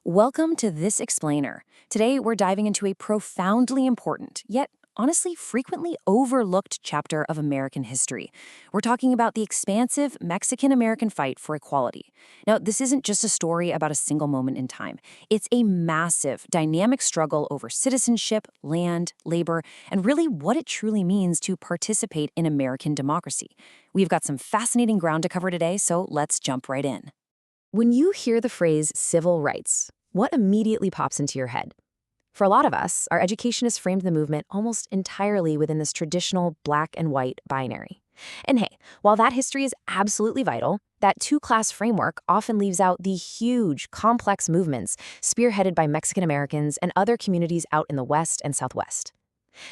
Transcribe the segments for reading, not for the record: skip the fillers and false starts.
Welcome to This Explainer. Today, we're diving into a profoundly important, yet honestly frequently overlooked chapter of American history. We're talking about the expansive Mexican-American fight for equality. Now, this isn't just a story about a single moment in time. It's a massive, dynamic struggle over citizenship, land, labor, and really what it truly means to participate in American democracy. We've got some fascinating ground to cover today, so let's jump right in. When you hear the phrase civil rights, what immediately pops into your head? For a lot of us, our education has framed the movement almost entirely within this traditional black and white binary. And hey, while that history is absolutely vital, that two-class framework often leaves out the huge, complex movements spearheaded by Mexican Americans and other communities out in the West and Southwest.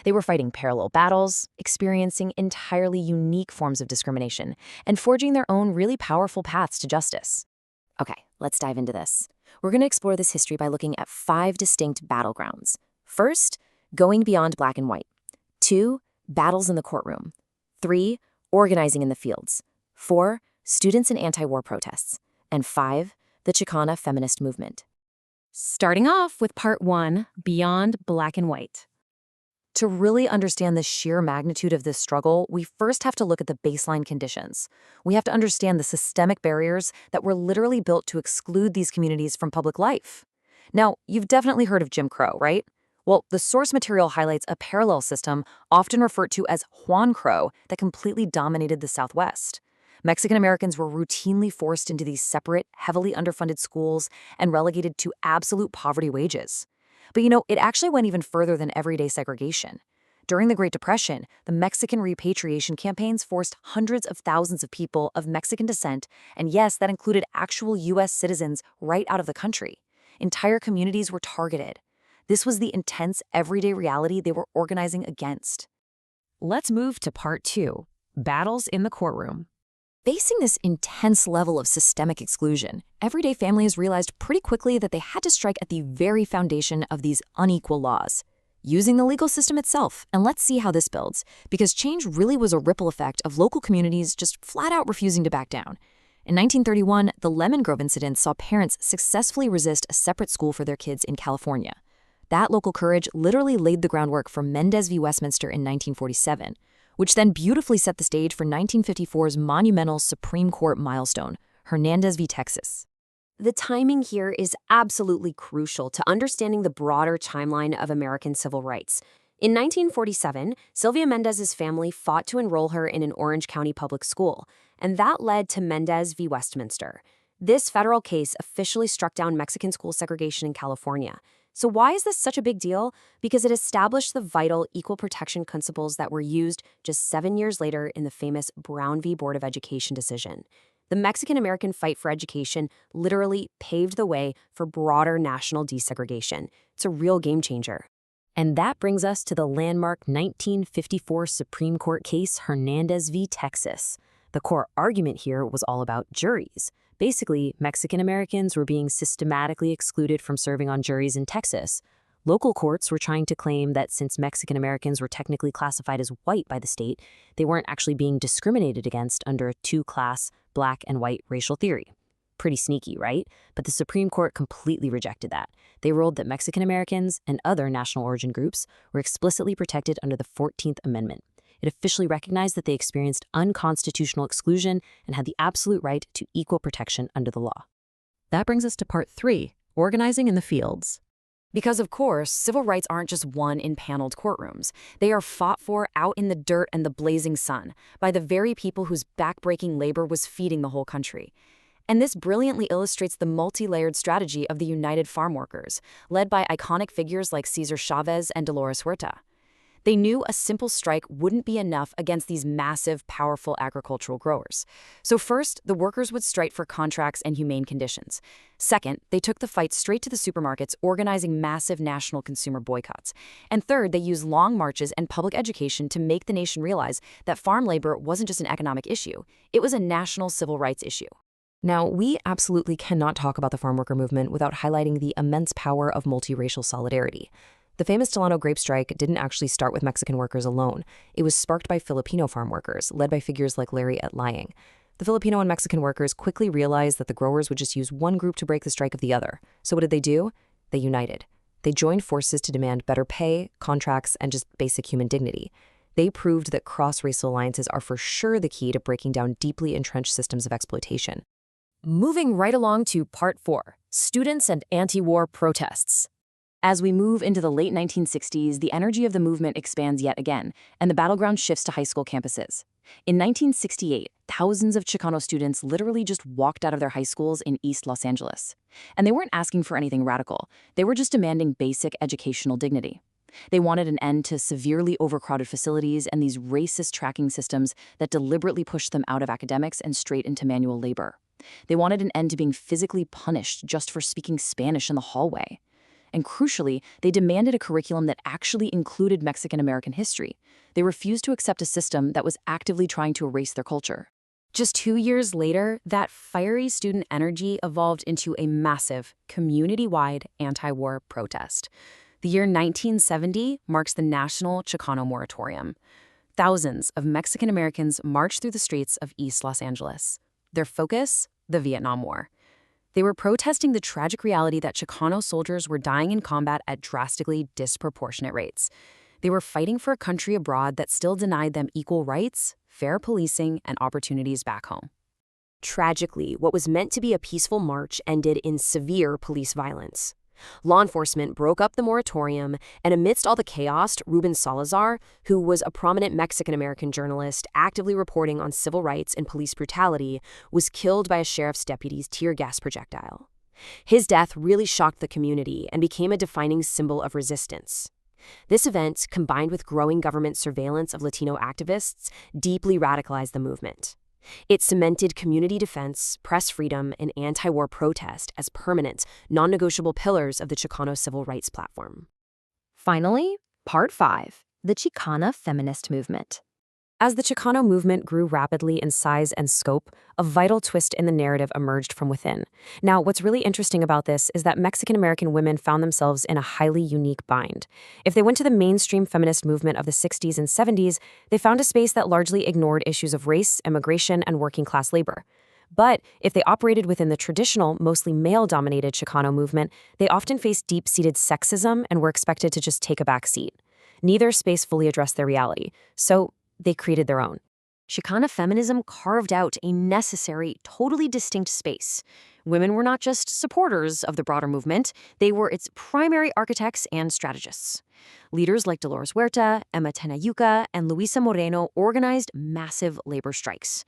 They were fighting parallel battles, experiencing entirely unique forms of discrimination, and forging their own really powerful paths to justice. Okay, let's dive into this. We're going to explore this history by looking at 5 distinct battlegrounds. First, going beyond black and white. 2, battles in the courtroom. 3, organizing in the fields. 4, students in anti-war protests. And 5, the Chicano feminist movement. Starting off with part 1, beyond black and white. To really understand the sheer magnitude of this struggle, we first have to look at the baseline conditions. We have to understand the systemic barriers that were literally built to exclude these communities from public life. Now, you've definitely heard of Jim Crow, right? Well, the source material highlights a parallel system, often referred to as Juan Crow, that completely dominated the Southwest. Mexican Americans were routinely forced into these separate, heavily underfunded schools and relegated to absolute poverty wages. But it actually went even further than everyday segregation. During the Great Depression, the Mexican repatriation campaigns forced hundreds of thousands of people of Mexican descent, and yes, that included actual U.S. citizens, right out of the country. Entire communities were targeted. This was the intense, everyday reality they were organizing against. Let's move to part 2, battles in the courtroom. Facing this intense level of systemic exclusion, everyday families realized pretty quickly that they had to strike at the very foundation of these unequal laws, using the legal system itself. And let's see how this builds, because change really was a ripple effect of local communities just flat out refusing to back down. In 1931, the Lemon Grove incident saw parents successfully resist a separate school for their kids in California. That local courage literally laid the groundwork for Mendez v. Westminster in 1947, which then beautifully set the stage for 1954's monumental Supreme Court milestone, Hernandez v. Texas. The timing here is absolutely crucial to understanding the broader timeline of American civil rights. In 1947, Sylvia Mendez's family fought to enroll her in an Orange County public school, and that led to Mendez v. Westminster. This federal case officially struck down Mexican school segregation in California. So why is this such a big deal? Because it established the vital equal protection principles that were used just 7 years later in the famous Brown v. Board of Education decision. The Mexican-American fight for education literally paved the way for broader national desegregation. It's a real game changer. And that brings us to the landmark 1954 Supreme Court case Hernandez v. Texas. The core argument here was all about juries. Basically, Mexican Americans were being systematically excluded from serving on juries in Texas. Local courts were trying to claim that since Mexican Americans were technically classified as white by the state, they weren't actually being discriminated against under a two-class black and white racial theory. Pretty sneaky, right? But the Supreme Court completely rejected that. They ruled that Mexican Americans and other national origin groups were explicitly protected under the 14th Amendment. It officially recognized that they experienced unconstitutional exclusion and had the absolute right to equal protection under the law. That brings us to part 3, organizing in the fields. Because, of course, civil rights aren't just won in paneled courtrooms. They are fought for out in the dirt and the blazing sun by the very people whose backbreaking labor was feeding the whole country. And this brilliantly illustrates the multi-layered strategy of the United Farm Workers, led by iconic figures like Cesar Chavez and Dolores Huerta. They knew a simple strike wouldn't be enough against these massive, powerful agricultural growers. So first, the workers would strike for contracts and humane conditions. Second, they took the fight straight to the supermarkets, organizing massive national consumer boycotts. And third, they used long marches and public education to make the nation realize that farm labor wasn't just an economic issue, it was a national civil rights issue. Now, we absolutely cannot talk about the farm worker movement without highlighting the immense power of multiracial solidarity. The famous Delano grape strike didn't actually start with Mexican workers alone. It was sparked by Filipino farm workers, led by figures like Larry at Lying. The Filipino and Mexican workers quickly realized that the growers would just use one group to break the strike of the other. So what did they do? They united. They joined forces to demand better pay, contracts, and just basic human dignity. They proved that cross-racial alliances are for sure the key to breaking down deeply entrenched systems of exploitation. Moving right along to Part 4, Students and Anti-War Protests. As we move into the late 1960s, the energy of the movement expands yet again, and the battleground shifts to high school campuses. In 1968, thousands of Chicano students literally just walked out of their high schools in East Los Angeles. And they weren't asking for anything radical. They were just demanding basic educational dignity. They wanted an end to severely overcrowded facilities and these racist tracking systems that deliberately pushed them out of academics and straight into manual labor. They wanted an end to being physically punished just for speaking Spanish in the hallway. And crucially, they demanded a curriculum that actually included Mexican American history. They refused to accept a system that was actively trying to erase their culture. Just 2 years later, that fiery student energy evolved into a massive, community-wide anti-war protest. The year 1970 marks the National Chicano Moratorium. Thousands of Mexican Americans marched through the streets of East Los Angeles. Their focus? The Vietnam War. They were protesting the tragic reality that Chicano soldiers were dying in combat at drastically disproportionate rates. They were fighting for a country abroad that still denied them equal rights, fair policing, and opportunities back home. Tragically, what was meant to be a peaceful march ended in severe police violence. Law enforcement broke up the moratorium, and amidst all the chaos, Ruben Salazar, who was a prominent Mexican-American journalist actively reporting on civil rights and police brutality, was killed by a sheriff's deputy's tear gas projectile. His death really shocked the community and became a defining symbol of resistance. This event, combined with growing government surveillance of Latino activists, deeply radicalized the movement. It cemented community defense, press freedom, and anti-war protest as permanent, non-negotiable pillars of the Chicano civil rights platform. Finally, Part 5, the Chicana feminist movement. As the Chicano movement grew rapidly in size and scope, a vital twist in the narrative emerged from within. Now, what's really interesting about this is that Mexican-American women found themselves in a highly unique bind. If they went to the mainstream feminist movement of the 60s and 70s, they found a space that largely ignored issues of race, immigration, and working-class labor. But if they operated within the traditional, mostly male-dominated Chicano movement, they often faced deep-seated sexism and were expected to just take a back seat. Neither space fully addressed their reality, so they created their own. Chicana feminism carved out a necessary, totally distinct space. Women were not just supporters of the broader movement, they were its primary architects and strategists. Leaders like Dolores Huerta, Emma Tenayuca, and Luisa Moreno organized massive labor strikes.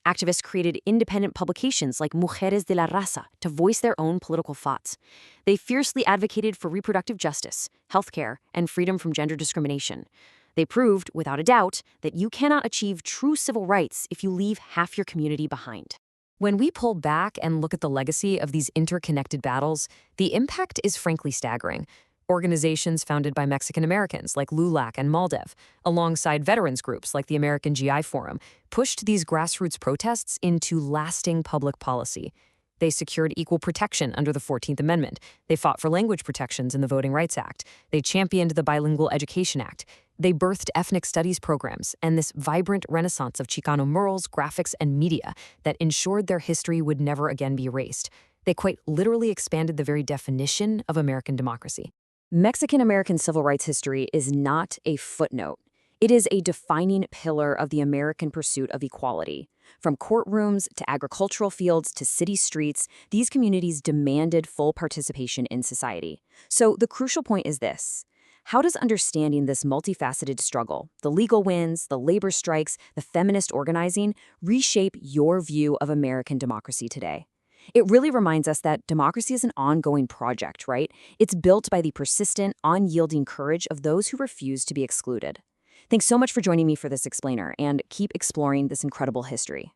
Activists created independent publications like Mujeres de la Raza to voice their own political thoughts. They fiercely advocated for reproductive justice, healthcare, and freedom from gender discrimination. They proved, without a doubt, that you cannot achieve true civil rights if you leave half your community behind. When we pull back and look at the legacy of these interconnected battles, the impact is frankly staggering. Organizations founded by Mexican Americans like LULAC and MALDEV, alongside veterans groups like the American GI Forum, pushed these grassroots protests into lasting public policy. They secured equal protection under the 14th Amendment. They fought for language protections in the Voting Rights Act. They championed the Bilingual Education Act. They birthed ethnic studies programs and this vibrant renaissance of Chicano murals, graphics, and media that ensured their history would never again be erased. They quite literally expanded the very definition of American democracy. Mexican-American civil rights history is not a footnote. It is a defining pillar of the American pursuit of equality. From courtrooms to agricultural fields to city streets, these communities demanded full participation in society. So the crucial point is this. How does understanding this multifaceted struggle, the legal wins, the labor strikes, the feminist organizing, reshape your view of American democracy today? It really reminds us that democracy is an ongoing project, right? It's built by the persistent, unyielding courage of those who refuse to be excluded. Thanks so much for joining me for this explainer, and keep exploring this incredible history.